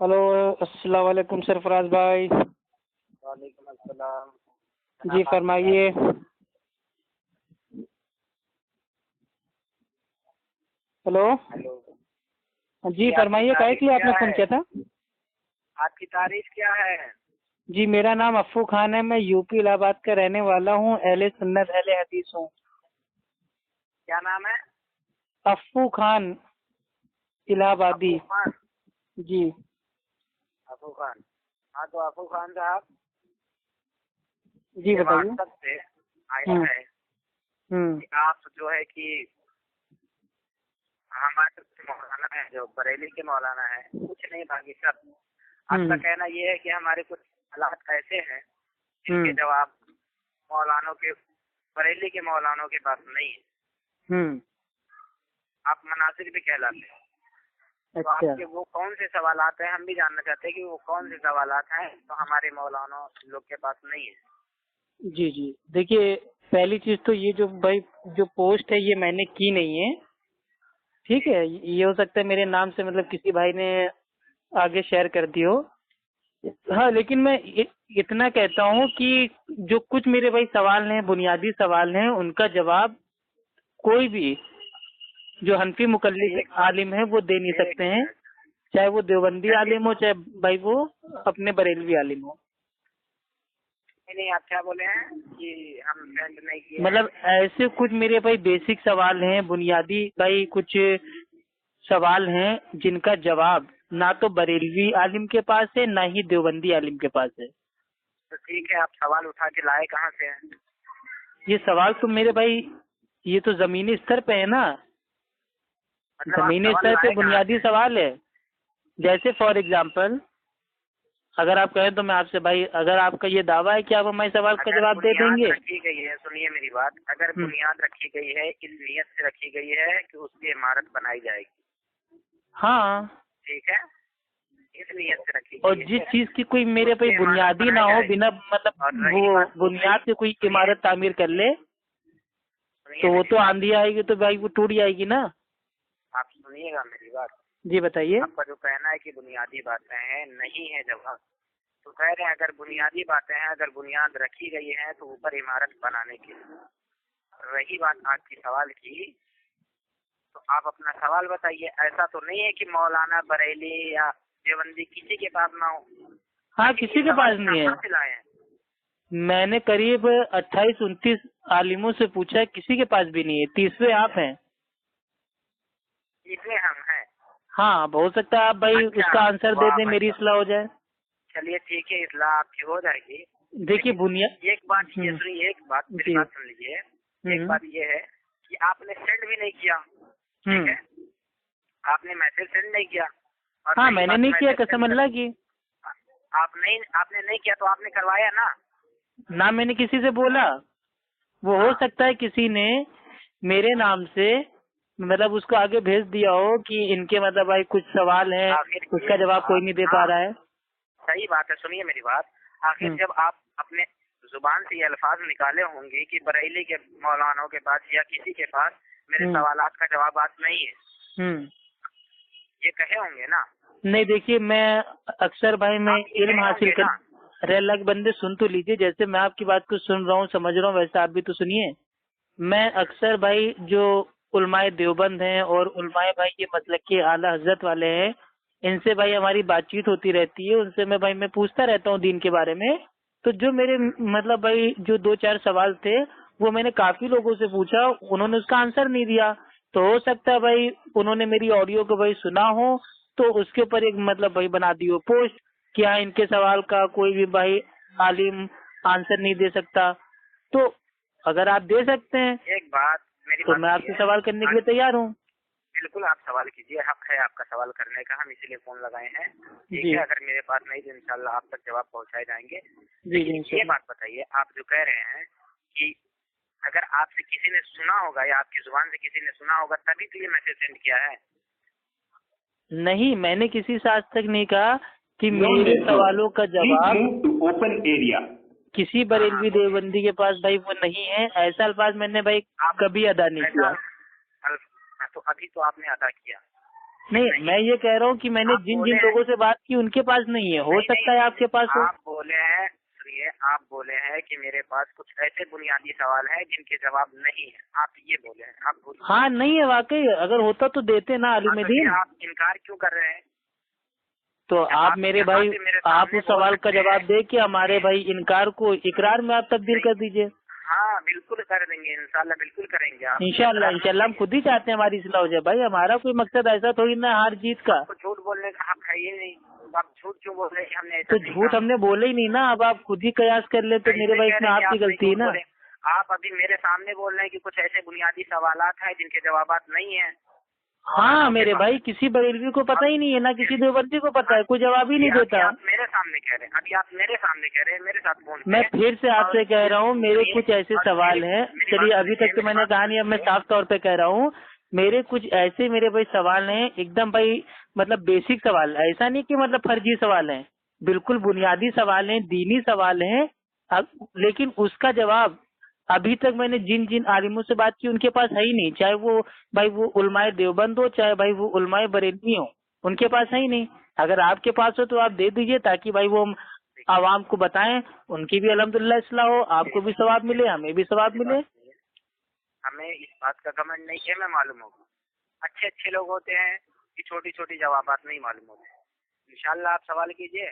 Hello, अस्सलाम वालेकुम सरफराज भाई। वालेकुम अस्सलाम। जी जनाब, आप फरमाइए। हेलो। हेलो जी जी, आपकी फरमाइए, काहे तारीख के लिए क्या आपने फोन है? किया था? आपकी तारीख क्या है? जी मेरा नाम अफ़ू खान है, मैं यूपी इलाहाबाद का रहने वाला हूँ, अहले सुन्नत अहले हदीस हूँ। क्या नाम है? अफ़ू खान, इलाहाबादी। अफू खान। जी। अफू खान। हाँ, तो अफू खान साहब, जी ये बताइए। व्हाट्सएप से आया हम्म। है हम्म। कि आप जो है कि हमारे मौलाना है, जो बरेली के मौलाना है, कुछ नहीं बाकी सब। आपका हम्म। कहना ये है कि हमारे कुछ हालात ऐसे हैं जिनके हम्म। जवाब मौलानों के, बरेली के मौलानों के पास नहीं है। हम्म। आप मनासिर भी कहलाते हैं, तो अच्छा। आपके वो कौन से सवालात हैं, हम भी जानना चाहते हैं कि वो कौन से सवालात हैं तो हमारे मौलाना लोग के पास नहीं है। जी जी, देखिए, पहली चीज तो ये जो भाई जो पोस्ट है ये मैंने की नहीं है। ठीक जी है, ये हो सकता है मेरे नाम से मतलब किसी भाई ने आगे शेयर कर दी हो। हाँ, लेकिन मैं इतना कहता हूँ कि जो कुछ मेरे भाई सवाल हैं, बुनियादी सवाल हैं, उनका जवाब कोई भी जो हनफी मुकल्लिद एक बात, आलिम है वो दे नहीं एक सकते हैं। मिनट। चाहे वो देवबंदी चलिए, आलिम हो, चाहे भाई वो अपने बरेलवी आलिम हो। नहीं आप क्या बोले हैं कि हम सेंड नहीं किए हैं? मतलब ऐसे कुछ मेरे भाई बेसिक सवाल हैं, बुनियादी भाई कुछ सवाल हैं जिनका जवाब ना तो बरेलवी आलिम के पास है, ना ही देवबंदी आलिम के पास है। तो ठीक है, आप सवाल उठा के लाए कहाँ से हैं? ये सवाल तो मेरे भाई, ये तो जमीनी स्तर पे है ना। मतलब आप जमीनी सवाल स्तर पे लाए कहाँ बुनियादी से? सवाल है। जैसे फॉर एग्जाम्पल, अगर आप कहें तो मैं आपसे भाई, अगर आपका ये दावा है कि आप हमारे सवाल का अगर जवाब दे बुनियाद देंगे। रखी गई है, सुनिए मेरी बात, अगर हम्म। बुनियाद रखी गई है, इस नियत से रखी गई है कि उसकी इमारत बनाई जाएगी, हाँ। ठीक है, इस नियत से रखी और गई जिस है, चीज की कोई मेरे पे उसकी इमारत बुनियादी ना बनाई हो, जाएगी। बिना मतलब और रही वो बात दूसरी, बुनियाद से कोई सुनिए इमारत तामीर कर ले सुनिए तो वो मेरी तो बात, आंधी आएगी तो भाई वो टूट जाएगी ना। आप सुनिएगा मेरी बात। जी बताइए। आपका जो कहना है कि बुनियादी बातें हैं, नहीं है जवाब, तो कह रहे हैं अगर बुनियादी बातें हैं, अगर बुनियाद रखी गई है तो ऊपर इमारत बनाने की। रही बात आपकी सवाल की, तो आप अपना सवाल बताइए। ऐसा तो नहीं है कि मौलाना बरेली या देवबंदी किसी के पास ना हो, हाँ, लेकिन ये किसी के सवाल पास आप नहीं है। कहाँ से लाए हैं? मैंने करीब 28-29 आलिमों से पूछा है, किसी के पास भी नहीं है। 30वें आप हैं। इसमें हम हैं। हाँ, हो सकता है आप भाई अच्छा, उसका आंसर दे वाह दें, भाई मेरी वाह। इस्लाह हो जाए। चलिए ठीक है, इस्लाह आपकी हो जाएगी। देखिए लेकिन बुनियाद। एक बात ये सुनिए, एक बात मेरी जी। बात सुन लीजिए। एक हम्म। बात ये है कि आपने सेंड भी नहीं किया, ठीक हम्म। है, आपने मैसेज सेंड नहीं किया। और हाँ, रही मैंने बात नहीं किया, मैसेज कसम सेंड कर, अल्लाह की। आपने नहीं किया तो आपने करवाया ना? ना मैंने किसी से बोला। वो हो हाँ, सकता है किसी ने मेरे नाम से मतलब उसको आगे भेज दिया हो कि इनके मतलब भाई कुछ सवाल है, आखिर उसका एक जवाब कोई बात, नहीं दे पा हाँ रहा है। सही बात है, सुनिए मेरी बात। आखिर हम्म। जब आप अपने जुबान से ये अल्फाज निकाले होंगे कि बरेली के मौलानों के पास या किसी के पास मेरे हम्म। सवालात का जवाब आज नहीं है, हम्म। ये कहे होंगे ना? नहीं, देखिए, मैं अक्सर भाई मैं आप ये इल्म कहे हासिल होंगे कर। ना? अरे अल्लाह के बंदे, सुन तो लीजिए। जैसे मैं आपकी बात को सुन रहा हूँ, समझ रहा हूँ, वैसे आप भी तो सुनिए। मैं अक्सर भाई जो उलमाए देवबंद हैं और उलमाए भाई ये मतलब के आला हजरत वाले हैं, इनसे भाई हमारी बातचीत होती रहती है। उनसे मैं पूछता रहता हूँ दीन के बारे में। तो जो मेरे मतलब भाई जो 2-4 सवाल थे, वो मैंने काफी लोगों से पूछा, उन्होंने उसका आंसर नहीं दिया। तो हो सकता है भाई उन्होंने मेरी ऑडियो को भाई सुना हो, तो उसके ऊपर एक मतलब भाई बना दी हो पोस्ट कि हाँ, इनके सवाल का कोई भी भाई आलिम आंसर नहीं दे सकता। तो अगर आप दे सकते हैं एक बात, मेरी तो बात मैं आपसे सुनिए। सवाल करने के आज लिए तैयार हूँ। बिल्कुल आप सवाल कीजिए, हक है आपका सवाल करने का, हम इसीलिए फोन लगाए हैं, ठीक जी है। अगर मेरे पास नहीं तो इंशाल्लाह आप तक जवाब पहुंचाए जाएंगे। जी जी लेकिन ये इंशाल्लाह। बात बताइए, आप जो कह रहे हैं कि अगर आपसे किसी ने सुना होगा या आपकी जुबान से किसी ने सुना होगा तभी तो ये मैसेज सेंड किया है। नहीं, मैंने किसी से आज तक नहीं कहा कि मेरे सवालों का जवाब ओपन एरिया। किसी हाँ हाँ, बरेलवी बोलिए। देवबंदी के पास भाई वो नहीं है। ऐसा अल्फाज मैंने भाई आप कभी अदा नहीं ऐसा किया। तो अभी तो आपने अदा किया, नहीं, मैं ये कह रहा हूँ कि मैंने जिन जिन लोगों से बात की उनके पास नहीं है, हो सकता है आपके पास हो। आप बोले हैं, सुनिए, आप बोले हैं कि मेरे पास कुछ ऐसे बुनियादी सवाल हैं जिनके जवाब नहीं है, आप ये बोले हैं, आप बोले। हाँ नहीं है वाकई, अगर होता तो देते ना तो आलिमुद्दीन। आप इनकार क्यों कर रहे हैं? तो आप मेरे भाई, आप उस सवाल का जवाब हैं। दे कि हमारे भाई इनकार को इकरार में आप तब्दील कर दीजिए। हाँ बिल्कुल कर देंगे, इंशाल्लाह बिल्कुल करेंगे। आप इंशाल्लाह हम खुद ही चाहते हैं हमारी इस्लाह हो जाए भाई, हमारा कोई मकसद ऐसा थोड़ी ना हार जीत का। आपको झूठ बोलने का हक है ही नहीं, तो आप झूठ क्यों बोल रहे हैं? हमने ऐसा तो नहीं झूठ कहा। हमने बोले ही नहीं ना, अब आप खुद ही कयास कर ले तो ऐसे मेरे भाई कह इसमें रहे हैं कि आपकी आप गलती है झूठ ना। बोले। आप अभी मेरे सामने बोल रहे हैं कि कुछ ऐसे बुनियादी सवालात हैं जिनके जवाबात नहीं है। हाँ मेरे भाई, किसी बरेलवी को पता ही नहीं है ना, किसी देवबंदी को पता है, कोई जवाब ही नहीं अभी देता। आप मेरे सामने कह रहे हैं, अभी आप मेरे सामने कह रहे हैं, मेरे साथ फोन पे। मैं फिर से आपसे कह रहा हूँ, मेरे कुछ ऐसे और सवाल हैं। चलिए, अभी तक तो मैंने कहा नहीं, अब मैं साफ तौर पे कह रहा हूँ, मेरे कुछ ऐसे मेरे भाई सवाल हैं, एकदम भाई मतलब बेसिक सवाल, ऐसा नहीं कि मतलब फर्जी सवाल हैं, बिल्कुल बुनियादी सवाल हैं, दीनी सवाल हैं। अब लेकिन उसका जवाब अभी तक मैंने जिन जिन आलिमों से बात की उनके पास है ही नहीं, चाहे वो भाई वो उलमाए देवबंद हो, चाहे भाई वो उलमाए बरेलवी हो, उनके पास है ही नहीं। अगर आपके पास हो तो आप दे दीजिए, ताकि भाई वो आवाम को बताएं, उनकी भी अल्हम्दुलिल्लाह इस्लाह हो, आपको भी सवाब मिले, हमें भी सवाब मिले। हमें इस बात का घमंड नहीं है, मैं मालूम होगा। अच्छे अच्छे लोग होते हैं कि छोटी छोटी जवाबात नहीं मालूम होते। इंशाल्लाह आप सवाल कीजिए,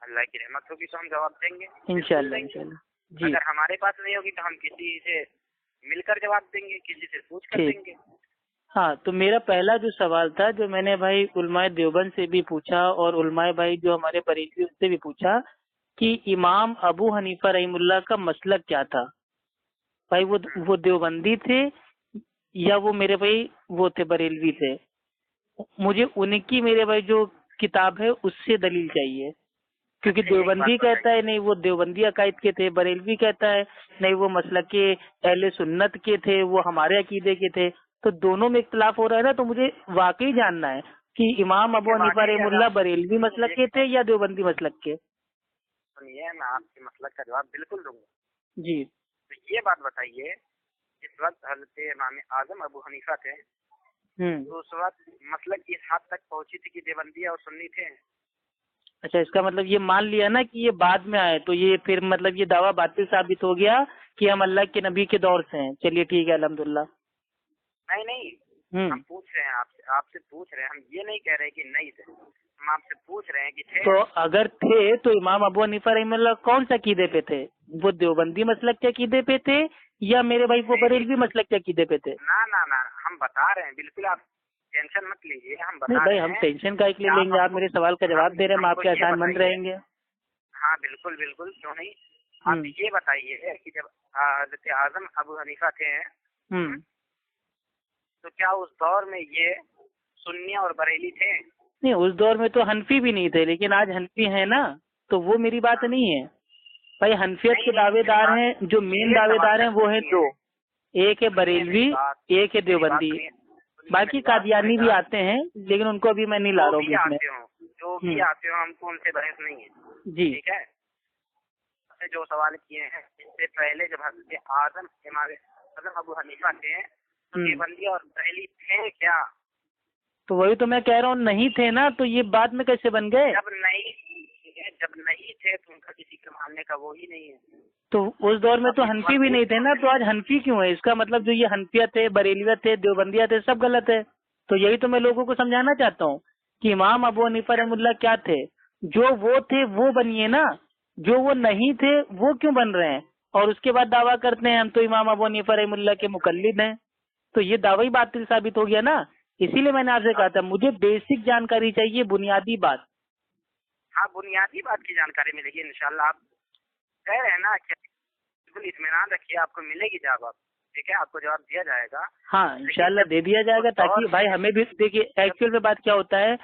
अल्लाह की रहमत होगी तो हम जवाब देंगे इंशाल्लाह इंशाल्लाह जी। अगर हमारे पास नहीं होगी तो हम किसी से मिलकर जवाब देंगे, किसी से पूछ कर ठीक। देंगे। हाँ, तो मेरा पहला जो सवाल था, जो मैंने भाई उलमाए देवबंद से भी पूछा और उलमाए भाई जो हमारे बरेलवी उससे भी पूछा कि इमाम अबू हनीफा रहीमुल्लाह का मसलक क्या था। भाई वो देवबंदी थे या वो मेरे भाई वो थे बरेलवी थे। मुझे उनकी मेरे भाई जो किताब है उससे दलील चाहिए, क्योंकि देवबंदी कहता है नहीं वो देवबंदी अकायद के थे, बरेलवी कहता है नहीं वो मसलक के अहले सुन्नत के थे, वो हमारे अकीदे के थे। तो दोनों में इख्तलाफ हो रहा है ना, तो मुझे वाकई जानना है कि इमाम अबू हनीफा रहमुल्लाह बरेलवी मसलक के थे या देवबंदी मसलक के। सुनिए, मैं आपके मसलक का जवाब बिल्कुल दूंगा जी। तो ये बात बताइए, इस वक्त हजरत इमाम आजम अबू हनीफा थे, तो उस वक्त मसलक इस हद तक पहुंची थी कि देवबंदी और सुन्नी थे। अच्छा, इसका मतलब ये मान लिया ना कि ये बाद में आए, तो ये फिर मतलब ये दावा बातिल साबित हो गया कि हम अल्लाह के नबी के दौर से हैं। चलिए ठीक है, अल्हम्दुलिल्लाह। नहीं, हम पूछ रहे हैं आपसे पूछ रहे हैं, हम ये नहीं कह रहे कि नहीं थे, हम आपसे पूछ रहे हैं कि थे। तो अगर थे तो इमाम अबू हनीफा रहमुल्लाह कौन सा अकीदे पे थे? वो देवबंदी मसलक के अकीदे पे थे या मेरे भाई वो बरेलवी मसलक के अकीदे पे थे? ना, हम बता रहे हैं, बिल्कुल आप टेंशन मत लीजिए, हम बता नहीं भाई, हम टेंशन का ले लेंगे, आप मेरे सवाल का जवाब दे रहे हैं, हम आपके आसानमंद रहेंगे। हाँ बिल्कुल बिल्कुल, क्यों नहीं। आप ये बताइए कि जब हज़रत आज़म अबू हनीफा थे, तो क्या उस दौर में ये सुन्नी और बरेली थे? नहीं, उस दौर में तो हनफी भी नहीं थे, लेकिन आज हनफी है ना, तो वो मेरी बात नहीं है भाई। हनफियत के दावेदार हैं, जो मेन दावेदार हैं वो है दो, एक है बरेलवी, एक है देवबंदी, बाकी कादियानी भी आते हैं, लेकिन उनको अभी मैं नहीं ला रहा हूँ बीच में। जो भी आते हो, हमको उनसे बहस नहीं है जी। ठीक है। जो सवाल किए हैं इससे पहले जब हज़रत आज़म इमाम आज़म अबू हनीफा थे, तो देवबंदी और बरेली थे क्या? तो वही तो मैं कह रहा हूँ, नहीं थे ना, तो ये बाद में कैसे बन गए? जब नहीं थे तो उनका किसी के मानने का वो ही नहीं है। तो उस दौर में तो हनफी भी नहीं थे ना, तो आज हनफी क्यों है? इसका मतलब जो ये हनफियत है, बरेलियत है, देवबंदियत है, सब गलत है। तो यही तो मैं लोगों को समझाना चाहता हूँ कि इमाम अबू हनीफा रहमुल्लाह क्या थे, जो वो थे वो बनिए ना, जो वो नहीं थे वो क्यों बन रहे हैं? और उसके बाद दावा करते हैं हम तो इमाम अबू हनीफा रहमुल्लाह के मुकल्लिद हैं, तो ये दावा ही बातिल साबित हो गया ना। इसीलिए मैंने आपसे कहा था मुझे बेसिक जानकारी चाहिए, बुनियादी बात। हाँ, बुनियादी बात की जानकारी मिलेगी इंशाल्लाह। आप कह रहे हैं ना, बिल्कुल इत्मीनान रखिए, आपको मिलेगी जवाब, ठीक है, आपको जवाब दिया जाएगा। हाँ इंशाल्लाह दे दिया जाएगा, ताकि भाई हमें भी देखिए, एक्चुअल में बात क्या होता है,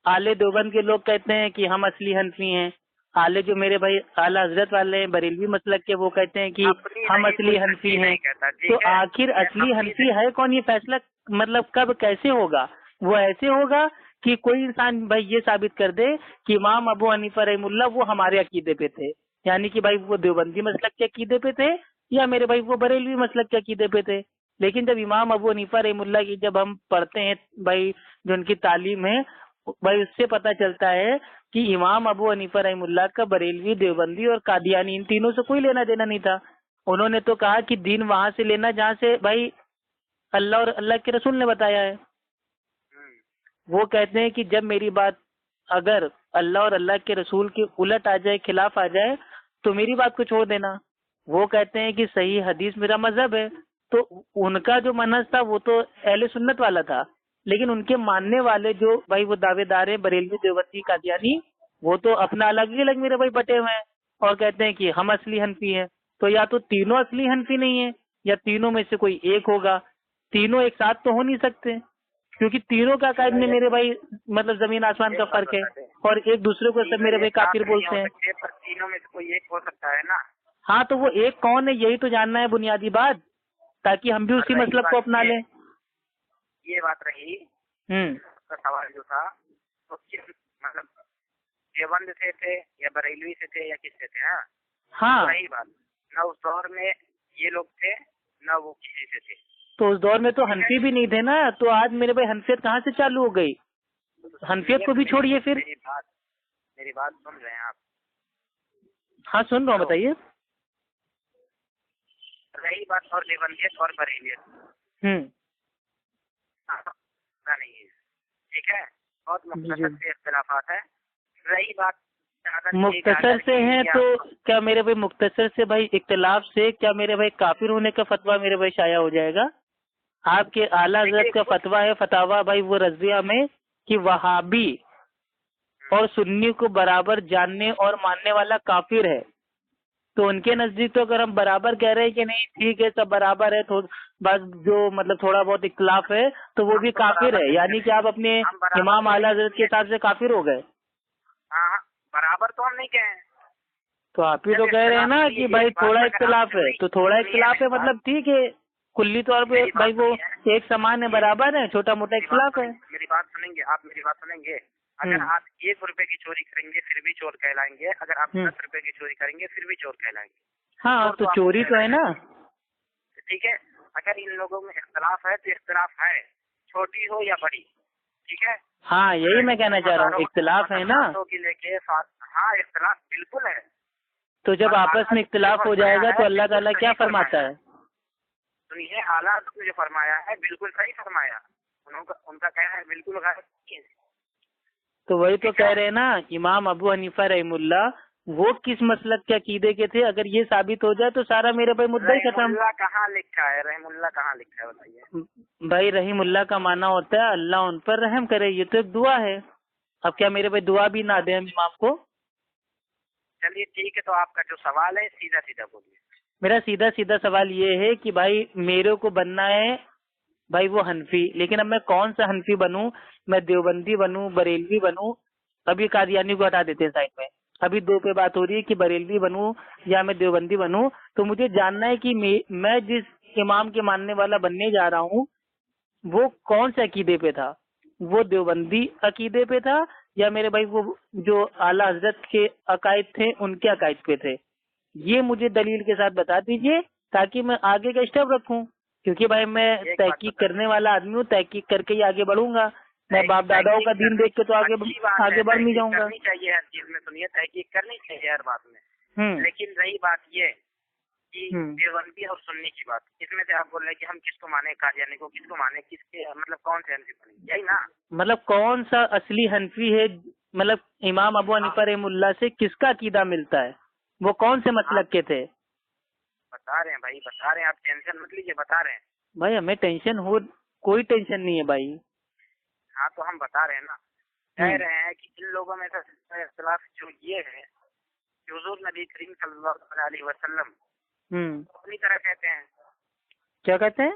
आले देवबंद के लोग कहते हैं कि हम असली हनफी हैं, आले जो मेरे भाई आला हजरत वाले हैं बरेलवी मसलक के, वो कहते हैं कि हम असली हनफी हैं। तो आखिर असली हनफी है कौन, ये फैसला मतलब कब कैसे होगा? वो ऐसे होगा कि कोई इंसान भाई ये साबित कर दे कि इमाम अबू हनीफा रहमुल्लाह वो हमारे अकीदे पे थे, यानी कि भाई वो देवबंदी मसलक के अकीदे पे थे या मेरे भाई वो बरेलवी मसलक के अकीदे पे थे। लेकिन जब इमाम अबू हनीफा रहमुल्लाह की जब हम पढ़ते हैं भाई, जो उनकी तालीम है भाई, उससे पता चलता है कि इमाम अबू हनीफा रहमुल्लाह का बरेलवी, देवबंदी और कादियानी इन तीनों से कोई लेना देना नहीं था। उन्होंने तो कहा कि दीन वहां से लेना जहाँ से भाई अल्लाह और अल्लाह के रसूल ने बताया है। वो कहते हैं कि जब मेरी बात अगर अल्लाह और अल्लाह के रसूल के उलट आ जाए, खिलाफ आ जाए, तो मेरी बात को छोड़ देना। वो कहते हैं कि सही हदीस मेरा मजहब है। तो उनका जो मनहज था वो तो अहले सुन्नत वाला था, लेकिन उनके मानने वाले जो भाई वो दावेदार है बरेलवी, देवबंदी, कादियानी, वो तो अपना अलग ही अलग मेरे भाई बटे हुए हैं और कहते हैं कि हम असली हनफी हैं। तो या तो तीनों असली हनफी नहीं है या तीनों में से कोई एक होगा। तीनों एक साथ तो हो नहीं सकते, क्योंकि तीनों का कायद में मेरे भाई मतलब जमीन आसमान का फर्क है और एक दूसरे को सब मेरे भाई काफिर बोलते हैं। पर तीनों में से कोई एक हो सकता है ना। हाँ, तो वो एक कौन है यही तो जानना है बुनियादी बात, ताकि हम भी उसी मसलब को अपना लें। ये बात रही का सवाल जो था तो किस मतलब देवबंद से थे या बरेलवी से थे या किससे थे? हाँ, वही बात। न उस दौर में ये लोग थे न वो किसी से थे। तो उस दौर में तो हनफी भी नहीं थे ना, तो आज मेरे भाई हनफियत कहाँ से चालू हो गई? हनफियत को भी छोड़िए फिर। मेरी बात सुन रहे हैं आप? हाँ सुन रहा हूँ, बताइए। रही बात और देवबंदियत और बरेलियत, नहीं है, ठीक है, बहुत मुख्तसर से इख्तिलाफात है। रही बात मुख्तसर से है तो क्या मेरे भाई मुख्तसर से भाई इख्तिलाफ से क्या मेरे भाई काफिर होने का फतवा मेरे भाई शाया हो जाएगा? आपके आला हज़रत का फतवा है, फतावा भाई वो रज़िया में, कि वहाबी और सुन्नी को बराबर जानने और मानने वाला काफिर है। तो उनके नजदीक तो अगर हम बराबर कह रहे हैं कि नहीं ठीक है सब बराबर है, तो बस जो मतलब थोड़ा बहुत इख्तिलाफ है तो वो भी काफिर है, यानी कि आप अपने इमाम आला हज़रत के हिसाब से काफिर हो गए। हाँ, बराबर तो हम नहीं कहे। तो आप ही तो कह रहे हैं ना कि भाई थोड़ा इख्तिलाफ है, तो थोड़ा इख्तिलाफ है मतलब ठीक है, कुल्ली तौर पे भाई वो एक समान है, बराबर है, छोटा मोटा इख्तिलाफ है। मेरी बात सुनेंगे आप? मेरी बात सुनेंगे? अगर आप 1 रुपए की चोरी करेंगे फिर भी चोर कहलाएंगे, अगर आप 10 रुपए की चोरी करेंगे फिर भी चोर कहलाएंगे। हाँ, तो चोरी तो है ना, ठीक है। अगर इन लोगों में इख्तिलाफ है तो इख्तिलाफ है, छोटी हो या बड़ी, ठीक है। हाँ यही मैं कहना चाह रहा हूँ, इख्तिलाफ है ना। हाँ, इख्तिलाफ बिल्कुल है। तो जब आपस में इख्तिलाफ हो जाएगा तो अल्लाह ताला क्या फरमाता है? सुनिए, आला ने जो फरमाया है बिल्कुल सही फरमाया, उनका कहना है बिल्कुल गलत। तो वही तो कह रहे हैं ना, इमाम अबू हनीफा रहमुल्लाह वो किस मसलक के अकीदे के थे? अगर ये साबित हो जाए तो सारा मेरे भाई मुद्दा ही खत्म। कहाँ लिखा है रहमुल्लाह? कहाँ लिखा है बताइए भाई? रहीमुल्लाह का माना होता है अल्लाह उन पर रहम करे, ये तो एक दुआ है। अब क्या मेरे भाई दुआ भी ना दे हम इमाम को? चलिए ठीक है, तो आपका जो सवाल है सीधा सीधा बोलिए। मेरा सीधा सीधा सवाल ये है कि भाई मेरे को बनना है भाई वो हनफी, लेकिन अब मैं कौन सा हनफी बनूं? मैं देवबंदी बनूं, बरेलवी बनूं? अभी कादियानी को हटा देते हैं साइड में, अभी दो पे बात हो रही है कि बरेलवी बनूं या मैं देवबंदी बनूं। तो मुझे जानना है कि मैं जिस इमाम के मानने वाला बनने जा रहा हूँ वो कौन से अकीदे पे था? वो देवबंदी अकीदे पे था या मेरे भाई वो जो आला हजरत के अकायद थे उनके अकायद पे थे? ये मुझे दलील के साथ बता दीजिए ताकि मैं आगे का स्टेप रखूं, क्योंकि भाई मैं तहकीक करने वाला आदमी हूँ, तहकीक करके ही आगे बढ़ूंगा। मैं बाप दादाओं का दीन देख के तो आगे बढ़ नहीं जाऊंगा। करनी चाहिए हर चीज में, सुनिए, तहकीक करनी चाहिए हर बात में। लेकिन रही बात ये कि देवबंदी और सुन्नी की बात, इसमें से आप बोल रहे हैं कि हम किसको माने, कादियानी को किसको माने, किसके मतलब कौन से हनफी बने, यही ना? मतलब कौन सा असली हनफी है, मतलब इमाम अबू हनीफा रहमुल्लाह से किसका अकीदा मिलता है, वो कौन से मसलक के थे? बता रहे हैं भाई, बता रहे हैं, आप टेंशन मत लीजिए, बता रहे हैं भाई। हमें टेंशन हो, कोई टेंशन नहीं है भाई। हाँ, तो हम बता रहे हैं ना, कह रहे हैं कि इन लोगों में से इख्तिलाफ जो ये है कि हुजूर नबी करीम सल्लल्लाहु अलैहि वसल्लम अपनी तरह कहते हैं। क्या कहते हैं?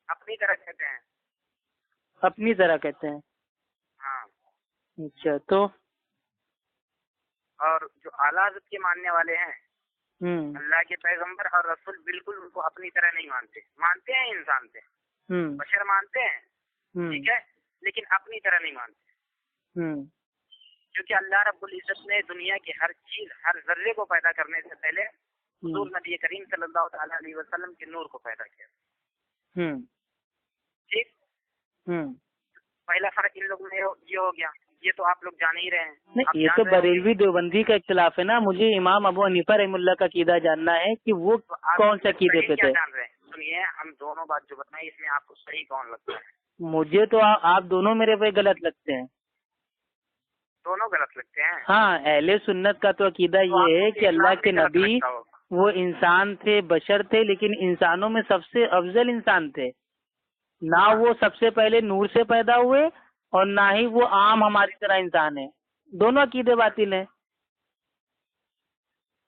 अपनी तरह कहते हैं। अपनी तरह कहते हैं? हाँ। अच्छा, तो और जो आला हज़रत के मानने वाले हैं, अल्लाह के पैगंबर और रसूल, बिल्कुल उनको अपनी तरह नहीं मानते। मानते हैं इंसान से, बशर मानते हैं, ठीक है, लेकिन अपनी तरह नहीं मानते। क्योंकि अल्लाह रब्बुल इज्जत ने दुनिया की हर चीज, हर जर्रे को पैदा करने से पहले हुजूर नबी करीम सल्लल्लाहु अलैहि वसल्लम के नूर को पैदा किया। ठीक। पहला फर्क इन लोगों में ये हो गया, ये तो आप लोग जान ही रहे हैं। नहीं, ये तो बरेलवी देवबंदी का इख्तिलाफ है ना। मुझे इमाम अबू हनीफा रहमुल्लाह का अकीदा जानना है कि वो तो कौन से अकीदे पे थे। जान रहे हैं? सुनिए, हम दोनों बात जो बताएं इसमें आपको सही कौन लगता है? मुझे तो आप दोनों मेरे पे गलत लगते हैं। दोनों गलत लगते हैं? हाँ, अहले सुन्नत का तो अकीदा ये है कि अल्लाह के नबी वो इंसान थे, बशर थे, लेकिन इंसानों में सबसे अफजल इंसान थे। ना वो सबसे पहले नूर से पैदा हुए और ना ही वो आम हमारी तरह इंसान है। दोनों अकीदे बातिल हैं।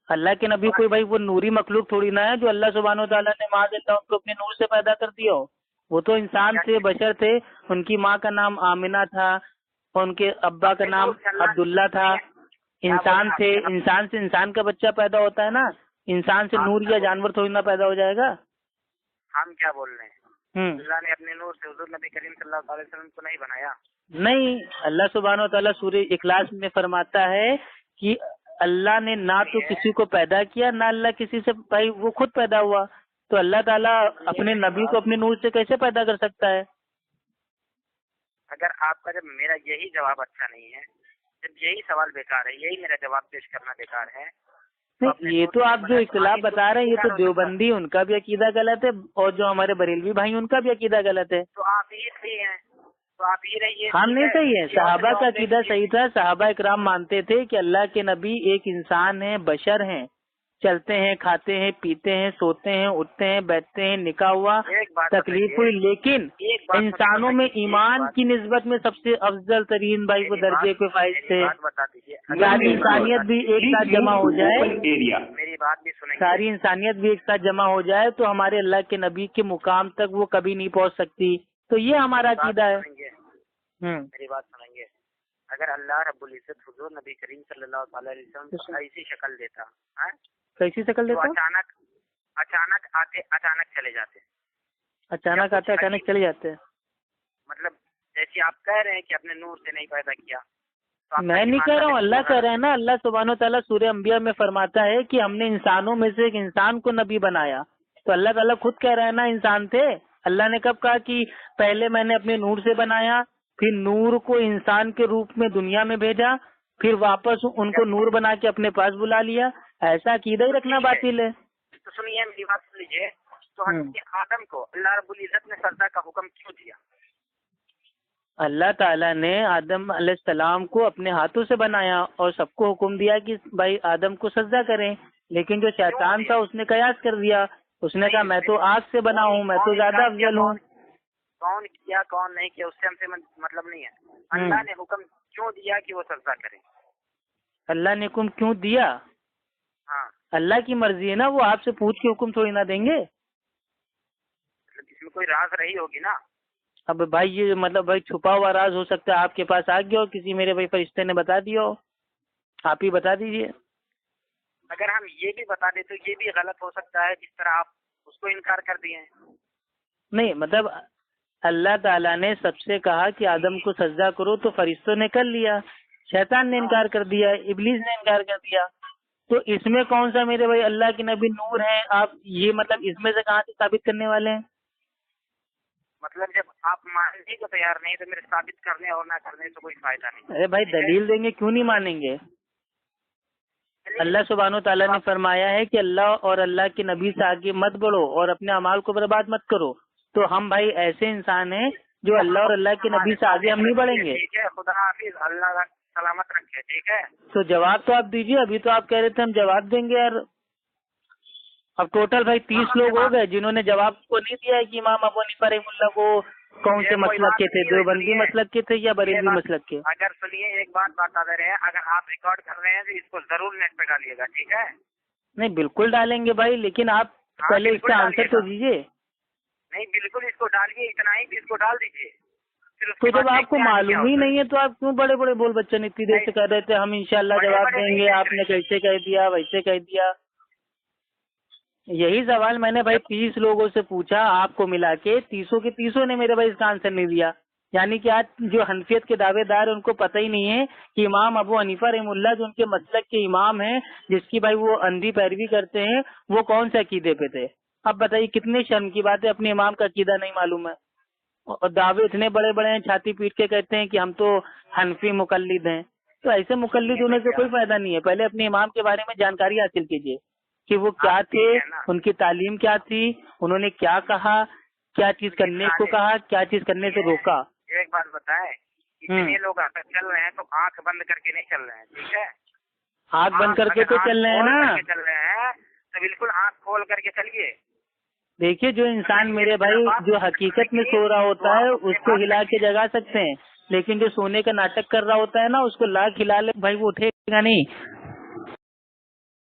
अल्लाह के नबी कोई भाई वो नूरी मखलूक थोड़ी ना है जो अल्लाह सुब्हानो तआला ने माज़अल्लाह उनको अपने नूर से पैदा कर दिया हो। वो तो इंसान थे, बशर थे। उनकी माँ का नाम आमिना था और उनके अब्बा का नाम अब्दुल्ला था। इंसान थे, इंसान से इंसान का बच्चा पैदा होता है ना। इंसान से नूर या जानवर थोड़ी ना पैदा हो जाएगा। हम क्या बोल रहे हैं? अल्लाह ने अपने नूर से हुजूर नबी करीम सल्लल्लाहु अलैहि वसल्लम को नहीं बनाया? नहीं, अल्लाह सुब्हानो तआला सूरह इखलास में फरमाता है कि अल्लाह ने ना तो किसी को पैदा किया, ना अल्लाह किसी से भाई वो खुद पैदा हुआ। तो अल्लाह ताला अपने नबी को अपने नूर से कैसे पैदा कर सकता है? अगर आपका जब मेरा यही जवाब अच्छा नहीं है, जब यही सवाल बेकार है, यही मेरा जवाब पेश करना बेकार है, नहीं, ये तो आप जो इख्तिलाफ बता रहे हैं ये तो देवबंदी उनका भी अकीदा गलत है और जो हमारे बरेलवी भाई उनका भी अकीदा गलत है। तो आप ही सही हैं, तो आप ही रहिए। हम नहीं सही है। सहाबा का अकीदा सही था। सहाबा इकराम मानते थे कि अल्लाह के नबी एक इंसान है, बशर हैं, चलते हैं, खाते हैं, पीते हैं, सोते हैं, उठते हैं, बैठते हैं, निकाह हुआ, तकलीफ हुई, लेकिन इंसानों में ईमान की निस्बत में सबसे अफजल तरीन भाई वो दर्जे के फाइज थे। सारी इंसानियत भी एक साथ जमा हो जाए, मेरी बात भी सुनेंगे, सारी इंसानियत भी एक साथ जमा हो जाए तो हमारे अल्लाह के नबी के मुकाम तक वो कभी नहीं पहुंच सकती। तो ये हमारा अकीदा है। मेरी बात सुनेंगे। अगर अल्लाह रब्बुल इज्जत हुजूर नबी करीम सल्लल्लाहु अलैहि वसल्लम को ऐसी शक्ल देता है, कैसी शक्ल देता? तो अचानक आते अचानक चले जाते। अचानक आते अचानक चले जाते। मतलब जैसे आप कह रहे हैं कि अपने नूर से नहीं पैदा किया, तो मैं नहीं कह रहा हूँ, अल्लाह कह रहे हैं ना। अल्लाह सुब्हानो तआला सूरह अंबिया में फरमाता है कि हमने इंसानों में से एक इंसान को नबी बनाया। तो अल्लाह ताला खुद कह रहे हैं ना इंसान थे। अल्लाह ने कब कहा कि पहले मैंने अपने नूर से बनाया, फिर नूर को इंसान के रूप में दुनिया में भेजा, फिर वापस उनको नूर बना के अपने पास बुला लिया? ऐसा अकीदा ही रखना बातिल है। तो सुनिए, मेरी बात सुन लीजिए। तो हज़रत आदम को अल्लाह रब्बुल इज्जत ने सजदा का हुक्म क्यों दिया? अल्लाह ताला ने आदम अलैहिस्सलाम को अपने हाथों से बनाया और सबको हुक्म दिया कि भाई आदम को सजदा करें। लेकिन जो शैतान था उसने कयास कर दिया। उसने कहा मैं तो आग से बना हूँ, मैं तो ज्यादा अफजल हूँ। कौन किया कौन नहीं किया उससे हमसे मतलब नहीं है। अल्लाह ने हुक्म क्यों दिया कि वो सजदा करें? अल्लाह ने हुक्म क्यों दिया? हाँ, अल्लाह की मर्जी है ना। वो आपसे पूछ के हुक्म थोड़ी ना देंगे। इसमें कोई राज रही होगी ना। अब भाई ये मतलब भाई छुपा हुआ राज हो सकता है आपके पास आ गया हो, किसी मेरे भाई फरिश्ते ने बता दिया हो। आप ही बता दीजिए। अगर हम ये भी बता दें तो ये भी गलत हो सकता है, जिस तरह आप उसको इनकार कर दिए। नहीं, मतलब अल्लाह ताला ने सबसे कहा कि आदम को सजदा करो तो फरिश्तों ने कर लिया, शैतान ने इनकार कर दिया, इब्लीस ने इनकार कर दिया। तो इसमें कौन सा मेरे भाई अल्लाह के नबी नूर हैं? आप ये मतलब इसमें से कहाँ से साबित करने वाले हैं? मतलब जब आप मानने को तैयार नहीं तो मेरे साबित करने और ना करने से कोई फायदा नहीं। अरे भाई दलील देंगे, क्यों नहीं मानेंगे? अल्लाह सुब्हानो तआला ने फरमाया है कि अल्लाह और अल्लाह के नबी से आगे मत बढ़ो और अपने अमाल को बर्बाद मत करो। तो हम भाई ऐसे इंसान हैं जो अल्लाह और अल्लाह के नबी से आगे हम नहीं बढ़ेंगे। ठीक है, खुदा हाफिज, अल्लाह सलामत रखे। ठीक है, तो जवाब तो आप दीजिए। अभी तो आप कह रहे थे हम जवाब देंगे यार। अब टोटल भाई 30 लोग हो गए जिन्होंने जवाब को नहीं दिया है कि इमाम अबू हनीफा रहमुल्लाह को कौन से मसलक के थे, देवबंदी मसलक के थे या बरेलवी मसलक के? अगर सुनिए, एक बात बता दे रहे हैं, अगर आप रिकॉर्ड कर रहे हैं तो इसको जरूर नेट पे डालिएगा। ठीक है? नहीं, बिल्कुल डालेंगे भाई, लेकिन आप पहले इसका आंसर तो दीजिए। नहीं, बिल्कुल इसको डालिए, इतना ही इसको डाल दीजिए। तो जब आपको मालूम ही नहीं है तो आप क्यों बड़े बड़े बोल बच्चन इतनी देर से कह रहे थे हम इंशाल्लाह जवाब देंगे, आपने कैसे कह दिया, वैसे कह दिया? यही सवाल मैंने भाई 30 लोगों से पूछा, आपको मिला के 30 के 30 ने मेरे भाई इसका आंसर नहीं दिया। यानी कि आज जो हनफियत के दावेदार है उनको पता ही नहीं है कि इमाम अबू हनीफा रहमुल्लाह जो उनके मसलक के इमाम हैं, जिसकी भाई वो अंधी पैरवी करते हैं, वो कौन से अकीदे पे थे। अब बताइए कितनी शर्म की बात है, अपने इमाम का अकीदा नहीं मालूम है और दावे इतने बड़े बड़े हैं, छाती पीट के कहते हैं कि हम तो हनफी मुकल्लिद हैं। तो ऐसे मुकल्लिद होने से कोई फायदा नहीं है। पहले अपने इमाम के बारे में जानकारी हासिल कीजिए कि वो क्या थे, उनकी तालीम क्या थी, उन्होंने क्या कहा, क्या चीज करने को कहा, क्या चीज करने से रोका। एक बात बताए, इतने लोग अगर चल रहे हैं तो आंख बंद करके नहीं चल रहे हैं, ठीक है? आंख बंद करके तो चल रहे हैं ना, चल रहे हैं तो बिल्कुल आंख खोल करके चलिए। देखिए जो इंसान मेरे भाई जो हकीकत में सो रहा होता है उसको हिला के जगा सकते हैं, लेकिन जो सोने का नाटक कर रहा होता है ना उसको लाख हिला ले भाई वो उठेगा नहीं।